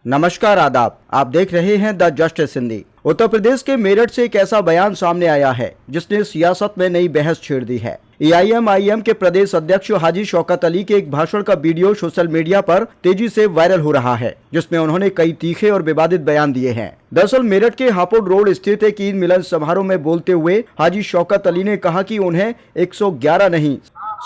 नमस्कार, आदाब। आप देख रहे हैं द जस्टिस हिंदी। उत्तर प्रदेश के मेरठ से एक ऐसा बयान सामने आया है जिसने सियासत में नई बहस छेड़ दी है। एआईएमआईएम के प्रदेश अध्यक्ष हाजी शौकत अली के एक भाषण का वीडियो सोशल मीडिया पर तेजी से वायरल हो रहा है, जिसमें उन्होंने कई तीखे और विवादित बयान दिए हैं। दरअसल मेरठ के हापुड़ रोड स्थित एक ईद मिलन समारोह में बोलते हुए हाजी शौकत अली ने कहा कि उन्हें 111 नहीं,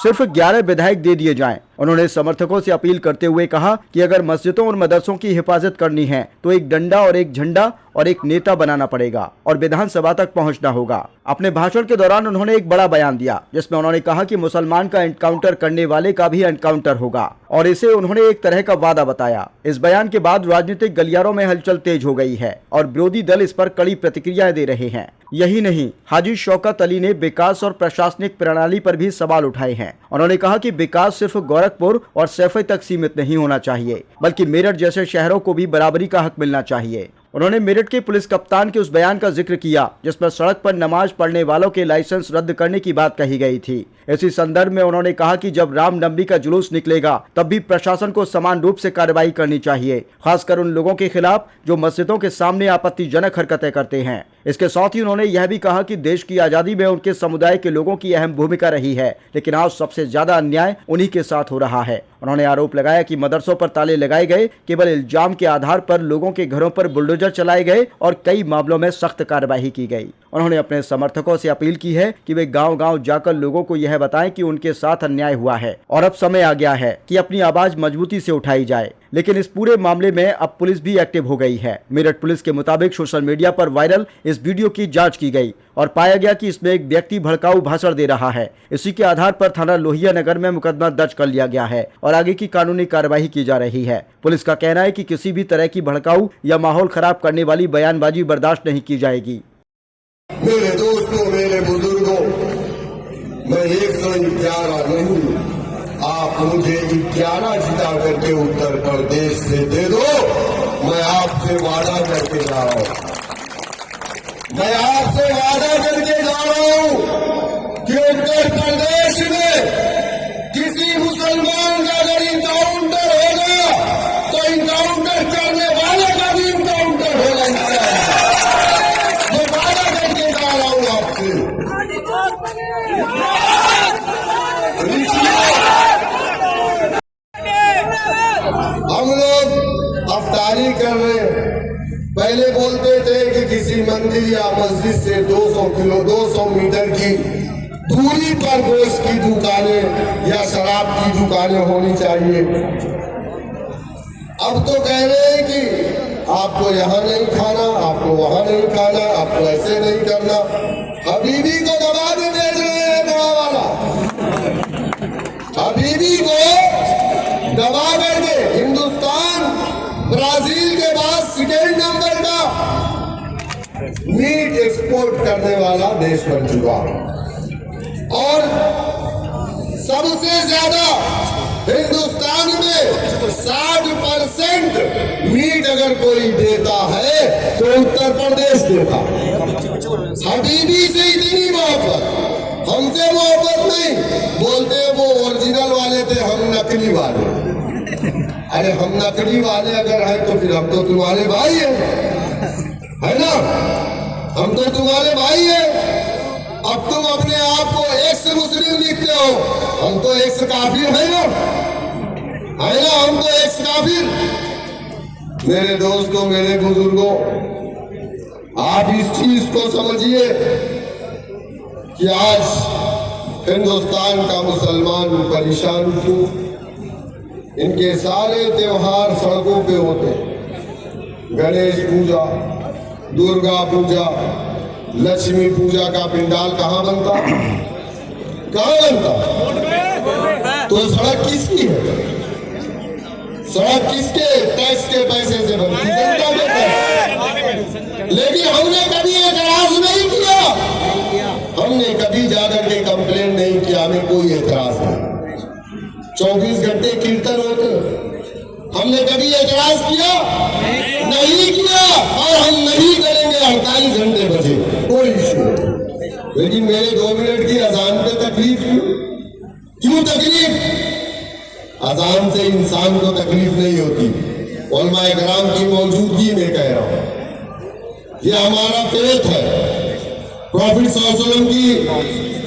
सिर्फ 11 विधायक दे दिए जाएं। उन्होंने समर्थकों से अपील करते हुए कहा कि अगर मस्जिदों और मदरसों की हिफाजत करनी है तो एक डंडा और एक झंडा और एक नेता बनाना पड़ेगा और विधानसभा तक पहुंचना होगा। अपने भाषण के दौरान उन्होंने एक बड़ा बयान दिया, जिसमें उन्होंने कहा कि मुसलमान का एनकाउंटर करने वाले का भी एनकाउंटर होगा और इसे उन्होंने एक तरह का वादा बताया। इस बयान के बाद राजनीतिक गलियारों में हलचल तेज हो गई है और विरोधी दल इस पर कड़ी प्रतिक्रियाएं दे रहे हैं। यही नहीं, हाजी शौकत अली ने विकास और प्रशासनिक प्रणाली पर भी सवाल उठाए हैं। उन्होंने कहा कि विकास सिर्फ गोरखपुर और सैफई तक सीमित नहीं होना चाहिए, बल्कि मेरठ जैसे शहरों को भी बराबरी का हक मिलना चाहिए। उन्होंने मेरठ के पुलिस कप्तान के उस बयान का जिक्र किया जिसमें सड़क पर नमाज पढ़ने वालों के लाइसेंस रद्द करने की बात कही गई थी। इसी संदर्भ में उन्होंने कहा कि जब रामनवमी का जुलूस निकलेगा तब भी प्रशासन को समान रूप से कार्रवाई करनी चाहिए, खासकर उन लोगों के खिलाफ जो मस्जिदों के सामने आपत्तिजनक हरकतें करते हैं। इसके साथ ही उन्होंने यह भी कहा कि देश की आजादी में उनके समुदाय के लोगों की अहम भूमिका रही है, लेकिन आज सबसे ज्यादा अन्याय उन्हीं के साथ हो रहा है। उन्होंने आरोप लगाया कि मदरसों पर ताले लगाए गए, केवल इल्जाम के आधार पर लोगों के घरों पर बुलडोजर चलाए गए और कई मामलों में सख्त कार्रवाई की गई। उन्होंने अपने समर्थकों से अपील की है कि वे गांव-गांव जाकर लोगों को यह बताएं कि उनके साथ अन्याय हुआ है और अब समय आ गया है कि अपनी आवाज मजबूती से उठाई जाए। लेकिन इस पूरे मामले में अब पुलिस भी एक्टिव हो गई है। मेरठ पुलिस के मुताबिक सोशल मीडिया पर वायरल इस वीडियो की जांच की गई और पाया गया कि इसमें एक व्यक्ति भड़काऊ भाषण दे रहा है। इसी के आधार पर थाना लोहिया नगर में मुकदमा दर्ज कर लिया गया है और आगे की कानूनी कार्यवाही की जा रही है। पुलिस का कहना है कि किसी भी तरह की भड़काऊ या माहौल खराब करने वाली बयानबाजी बर्दाश्त नहीं की जाएगी। मेरे दोस्तों, मेरे बुजुर्गों, मैं 111 नहीं, आप मुझे 11 जिता करके उत्तर प्रदेश से दे दो। मैं आपसे वादा करके जा रहा हूं, मैं आपसे वादा करके जा रहा हूं कि उत्तर प्रदेश में किसी मुसलमान का अगर इनकाउंटर होगा तो इनकाउंटर करने वाले का भी इनकाउंटर होगा। मैं वादा करके जा रहा हूं आपसे। हम लोग अफ्तारी कर रहे हैं। पहले बोलते थे कि किसी मंदिर या मस्जिद से 200 मीटर की दूरी पर गोश्त की दुकानें या शराब की दुकानें होनी चाहिए। अब तो कह रहे हैं कि आपको यहाँ नहीं खाना, आपको वहां नहीं खाना, आपको ऐसे नहीं करना। हबीबी को दबा भी भेज रहे हैं बड़ा वाला, हबीबी को दबा करके हिंदुस्तान ब्राजील के बाद सेकेंड नंबर का मीट एक्सपोर्ट करने वाला देश बन चुका और सबसे ज्यादा हिंदुस्तान में 60% मीट अगर कोई देता है तो उत्तर प्रदेश देता। हबीबी से इतनी मोहब्बत, हमसे मोहब्बत नहीं। बोलते वो ओरिजिनल वाले थे, हम नकली वाले। अरे हम नकली वाले अगर हैं तो फिर हम तो तुम्हारे भाई है ना? हम तो तुम्हारे भाई हैं। अब तुम अपने आप को एक्स मुस्लिम लिखते हो, हम तो एक्स काफिर है ना? हम तो एक्स काफिर। मेरे दोस्तों, मेरे बुजुर्गों, आप इस चीज को समझिए कि आज हिंदुस्तान का मुसलमान परेशान क्यों? इनके सारे त्योहार सड़कों पे होते, गणेश पूजा, दुर्गा पूजा, लक्ष्मी पूजा का पंडाल कहाँ बनता? कहाँ बनता? तो सड़क किसकी है? सड़क किसके टैक्स के पैसे से बनती? जनता के पैसे। लेकिन हमने कभी एतराज नहीं किया, हमने कभी जाकर के कंप्लेन नहीं किया, हमें कोई एतराज नहीं। 24 घंटे कीर्तन होते, हमने कभी एतराज किया? नहीं किया और हम नहीं करेंगे। 48 घंटे बचे, कोई इश्यू नहीं। लेकिन मेरे 2 मिनट की अजान पे तकलीफ क्यों तकलीफ? अजान से इंसान को तकलीफ नहीं होती, उलमाए किराम की मौजूदगी में कह रहा हूं, ये हमारा फेथ है। प्रॉफिट सल्लल्लाहु अलैहि वसल्लम की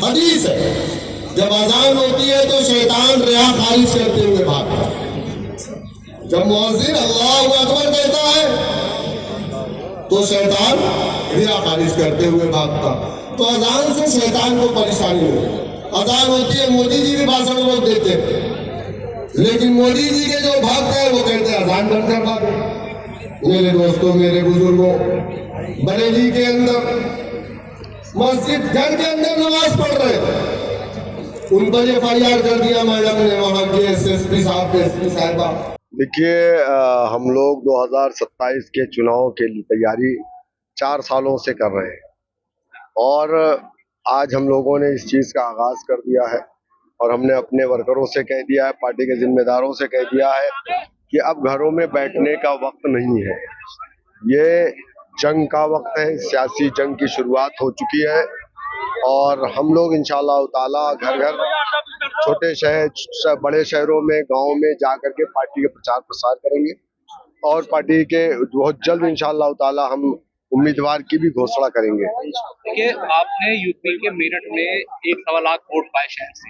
हदीस है, जब अजान होती है तो शैतान रिया खारिज करते हुए भागता है। जब मुअज्जिन अल्लाहु अकबर कहता है तो शैतान रिया खारिज करते हुए भागता। तो अजान से शैतान को परेशानी नहीं होती। अजान होती है, मोदी जी भी भाषण रोक देते हैं, लेकिन मोदी जी के जो भक्त है वो कहते हैं अजान बंद कर दो। मेरे दोस्तों, मेरे बुजुर्गों, बरेली के अंदर मस्जिद घर के अंदर नमाज पढ़ रहे थे, उन पर FIR कर दिया मैडम ने, वहां के SSP साहब, SP साहिबा। देखिए, हम लोग 2027 के चुनाव के लिए तैयारी 4 सालों से कर रहे हैं और आज हम लोगों ने इस चीज़ का आगाज़ कर दिया है और हमने अपने वर्करों से कह दिया है, पार्टी के जिम्मेदारों से कह दिया है कि अब घरों में बैठने का वक्त नहीं है। ये जंग का वक्त है, सियासी जंग की शुरुआत हो चुकी है और हम लोग इंशाअल्लाह ताला घर घर, छोटे शहर, बड़े शहरों में, गाँव में जा कर के पार्टी के प्रचार प्रसार करेंगे और पार्टी के बहुत जल्द इंशाअल्लाह ताला हम उम्मीदवार की भी घोषणा करेंगे। देखिए, आपने यूपी के मेरठ में 1.25 लाख वोट पाए शहर से,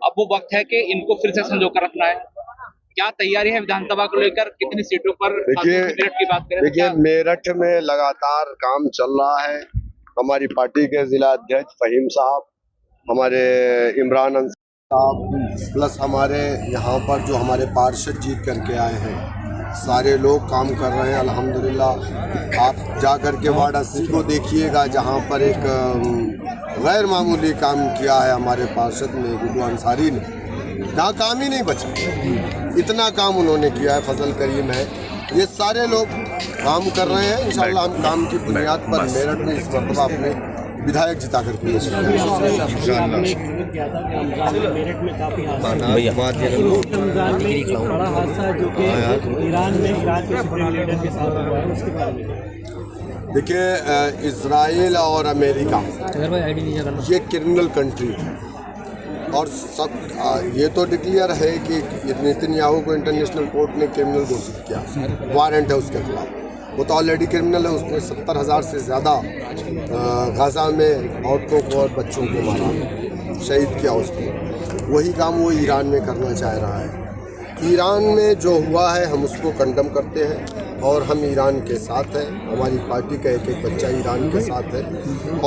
अब वो वक्त है कि इनको फिर से संजो कर रखना है। क्या तैयारी है विधानसभा को लेकर, कितनी सीटों पर? मेरठ की बात करें, देखिए मेरठ में लगातार काम चल रहा है। हमारी पार्टी के जिला अध्यक्ष फहीम साहब, हमारे इमरान साहब, प्लस हमारे यहाँ पर जो हमारे पार्षद जीत करके आए हैं, सारे लोग काम कर रहे हैं अल्हम्दुलिल्लाह। आप जा कर के वार्ड 80 को देखिएगा, जहाँ पर एक गैर मामूली काम किया है हमारे पार्षद ने, गुड्डू अंसारी ने, जहाँ काम ही नहीं बचा, इतना काम उन्होंने किया है। फजल करीम है, ये सारे लोग काम कर रहे हैं। इंशाल्लाह हम काम की बुनियाद पर मेरठ में इस मरतबा अपने विधायक जिता कर पेश देखिए, इजराइल और अमेरिका ये क्रिमिनल कंट्री है और सब ये तो डिक्लेयर है कि नेतन्याहू को इंटरनेशनल कोर्ट ने क्रिमिनल घोषित किया, वारंट है उसके खिलाफ। वो तो ऑलरेडी क्रिमिनल है, उसने 70,000 से ज़्यादा गाज़ा में औरतों को और बच्चों को मारा, शहीद किया उसने। वही काम वो ईरान में करना चाह रहा है। ईरान में जो हुआ है हम उसको कंडम करते हैं और हम ईरान के साथ हैं। हमारी पार्टी का एक एक बच्चा ईरान के साथ है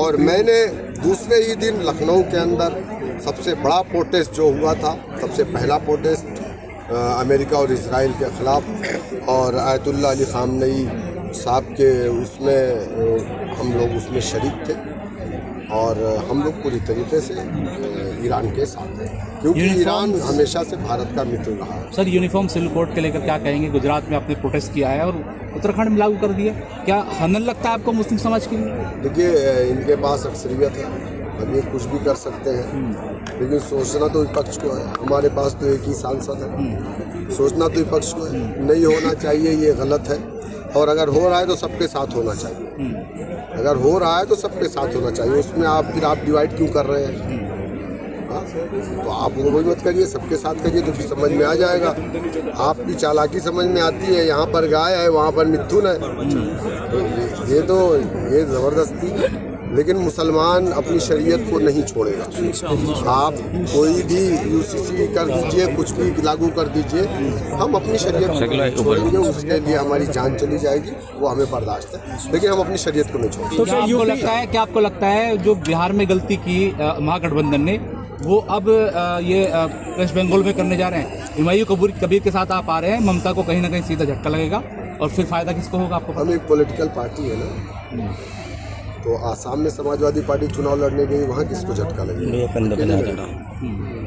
और मैंने दूसरे ही दिन लखनऊ के अंदर सबसे बड़ा प्रोटेस्ट जो हुआ था, सबसे पहला प्रोटेस्ट अमेरिका और इजराइल के ख़िलाफ़, और आयतुल्लाह अली ख़ामनेई साहब के उसमें हम लोग उसमें शरीक थे और हम लोग पूरी तरीके से ईरान के साथ हैं, क्योंकि ईरान हमेशा से भारत का मित्र रहा है। सर, यूनिफॉर्म सिविल कोड के लेकर क्या कहेंगे? गुजरात में आपने प्रोटेस्ट किया है और उत्तराखंड में लागू कर दिया, क्या हनन लगता है आपको मुस्लिम समाज के लिए? देखिए, इनके पास अक्सरियत है, अब ये कुछ भी कर सकते हैं, लेकिन सोचना तो विपक्ष को है। हमारे पास तो एक ही सांसद है, सोचना तो विपक्ष को है। नहीं होना चाहिए, ये गलत है, और अगर हो रहा है तो सबके साथ होना चाहिए। अगर हो रहा है तो सबके साथ होना चाहिए, उसमें आप डिवाइड क्यों कर रहे हैं? हाँ, तो आप वो भी मत करिए, सबके साथ करिए, तो फिर समझ में आ जाएगा। आप भी चालाकी समझ में आती है, यहाँ पर गाय है, वहाँ पर मिथुन है, तो ये ज़बरदस्ती। लेकिन मुसलमान अपनी शरीयत को नहीं छोड़ेगा। आप कोई भी UCC कर दीजिए, कुछ भी लागू कर दीजिए, हम अपनी शरीयत को नहीं छोड़ेंगे। उसके लिए हमारी जान चली जाएगी, वो हमें बर्दाश्त है, लेकिन हम अपनी शरीयत को नहीं छोड़ेंगे। तो क्या आपको लगता है जो बिहार में गलती की महागठबंधन ने, वो अब ये वेस्ट बंगाल में करने जा रहे हैं? हुमायूं कबीर के साथ आप आ रहे हैं, ममता को कहीं ना कहीं सीधा झटका लगेगा और फिर फायदा किसको होगा आपको? हम एक पॉलिटिकल पार्टी है ना, तो आसाम में समाजवादी पार्टी चुनाव लड़ने गई, वहाँ किसको झटका लगेगा?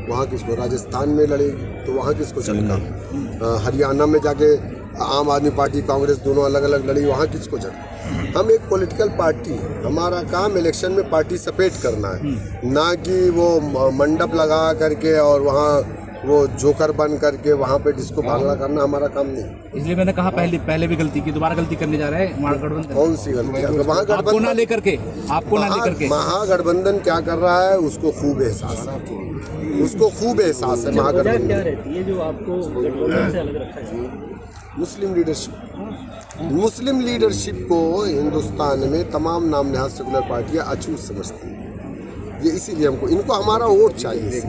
वहाँ किसको? राजस्थान में लड़ेगी तो वहाँ किसको झटका? हरियाणा में जाके आम आदमी पार्टी, कांग्रेस दोनों अलग अलग लड़ी, वहाँ किसको झटका? हम एक पॉलिटिकल पार्टी है, हमारा काम इलेक्शन में पार्टी सपेट करना है, ना कि वो मंडप लगा करके और वहाँ वो जोकर बन करके वहाँ पे डिस्को भांगड़ा करना हमारा काम नहीं। इसलिए मैंने कहा पहले भी गलती की, दोबारा गलती करने जा रहे हैं महागठबंधन। कौन सी गलती? आपको ना लेकर के महागठबंधन क्या कर रहा है उसको खूब एहसास है, उसको खूब एहसास है। महागठबंधन क्या रहती है जो आपको गठबंधन से अलग रखा है? मुस्लिम लीडरशिप को हिंदुस्तान में तमाम नाम नहाद सेकुलर पार्टियां अछूत समझती हैं। ये इसीलिए इनको हमारा वोट चाहिए,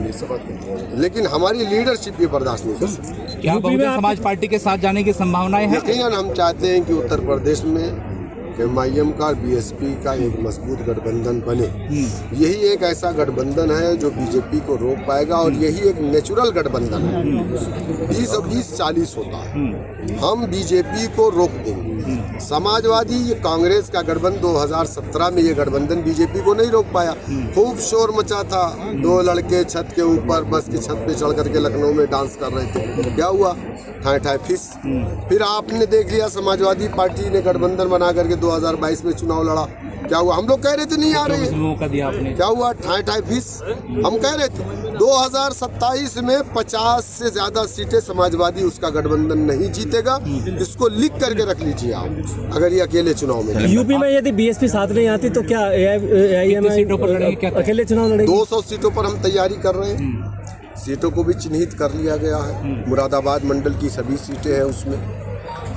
लेकिन हमारी लीडरशिप ये बर्दाश्त नहीं कर सकती। क्या बहुजन समाज पार्टी के साथ जाने की संभावनाएं हैं? यकीनन हम चाहते हैं कि उत्तर प्रदेश में MIM का और BSP का एक मजबूत गठबंधन बने। यही एक ऐसा गठबंधन है जो बीजेपी को रोक पाएगा, और यही एक नेचुरल गठबंधन है। 20 और 20-40 होता है, हम बीजेपी को रोक देंगे। समाजवादी ये कांग्रेस का गठबंधन 2017 में ये गठबंधन बीजेपी को नहीं रोक पाया। खूब शोर मचा था, 2 लड़के छत के ऊपर बस की छत पे चढ़ करके लखनऊ में डांस कर रहे थे। क्या हुआ? ठाए ठाए फिस। फिर आपने देख लिया समाजवादी पार्टी ने गठबंधन बना करके 2022 में चुनाव लड़ा। क्या हुआ? हम लोग कह रहे थे नहीं आ रहे, मौका दिया आपने। क्या हुआ? ठाए ठाए फिस। हम कह रहे थे 2027 में 50 से ज्यादा सीटें समाजवादी उसका गठबंधन नहीं जीतेगा। इसको लिख करके रख लीजिए आप, अगर ये अकेले चुनाव में। यूपी में यदि BSP साथ नहीं आती तो क्या सीटों पर लड़ेगी? क्या अकेले चुनाव लड़ेगी? 200 सीटों पर हम तैयारी कर रहे हैं। सीटों को भी चिन्हित कर लिया गया है। मुरादाबाद मंडल की सभी सीटें हैं, उसमें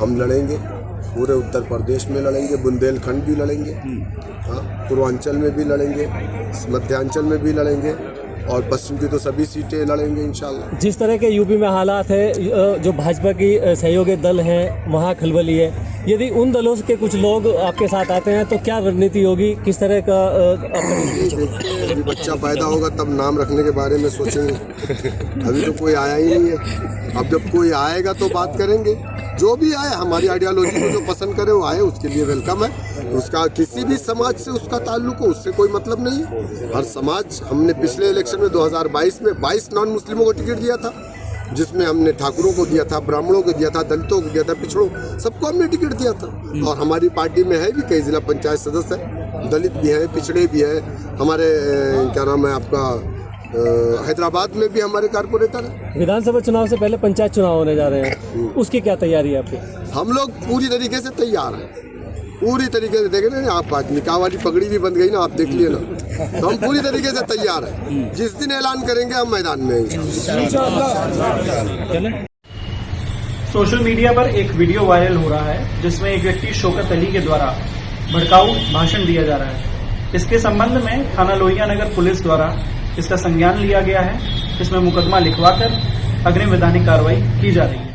हम लड़ेंगे। पूरे उत्तर प्रदेश में लड़ेंगे, बुंदेलखंड भी लड़ेंगे, हाँ, पूर्वांचल में भी लड़ेंगे, मध्यांचल में भी लड़ेंगे, और पश्चिम की तो सभी सीटें लड़ेंगे इंशाल्लाह। जिस तरह के यूपी में हालात है, जो भाजपा की सहयोगी दल हैं वहाँ खलबली है, यदि उन दलों के कुछ लोग आपके साथ आते हैं तो क्या रणनीति होगी? किस तरह का देखिए, अभी बच्चा पैदा होगा तब नाम रखने के बारे में सोचेंगे। अभी तो कोई आया ही नहीं है। अब जब कोई आएगा तो बात करेंगे। जो भी आए, हमारी आइडियोलॉजी को जो पसंद करे वो आए, उसके लिए वेलकम है। उसका किसी भी समाज से उसका ताल्लुक हो, उससे कोई मतलब नहीं है। हर समाज, हमने पिछले इलेक्शन में 2022 में 22 नॉन मुस्लिमों को टिकट दिया था, जिसमें हमने ठाकुरों को दिया था, ब्राह्मणों को दिया था, दलितों को दिया था, पिछड़ों, सबको हमने टिकट दिया था। और हमारी पार्टी में है भी कई जिला पंचायत सदस्य है, दलित भी है, पिछड़े भी है। हमारे क्या नाम है आपका, हैदराबाद में भी हमारे कारपोरेटर है। विधानसभा चुनाव से पहले पंचायत चुनाव होने जा रहे हैं, उसकी क्या तैयारी है आपकी? हम लोग पूरी तरीके से तैयार हैं, पूरी तरीके से। देखे ना आप, आज निकाह वाली पगड़ी भी बन गई ना, आप देख लिए ना। तो हम पूरी तरीके से तैयार हैं। जिस दिन ऐलान करेंगे हम मैदान में हैं। सोशल मीडिया पर एक वीडियो वायरल हो रहा है जिसमें एक व्यक्ति शौकत अली के द्वारा भड़काऊ भाषण दिया जा रहा है। इसके संबंध में थाना लोहिया नगर पुलिस द्वारा इसका संज्ञान लिया गया है। इसमें मुकदमा लिखवाकर अग्रिम वैधानिक कार्रवाई की जा रही है।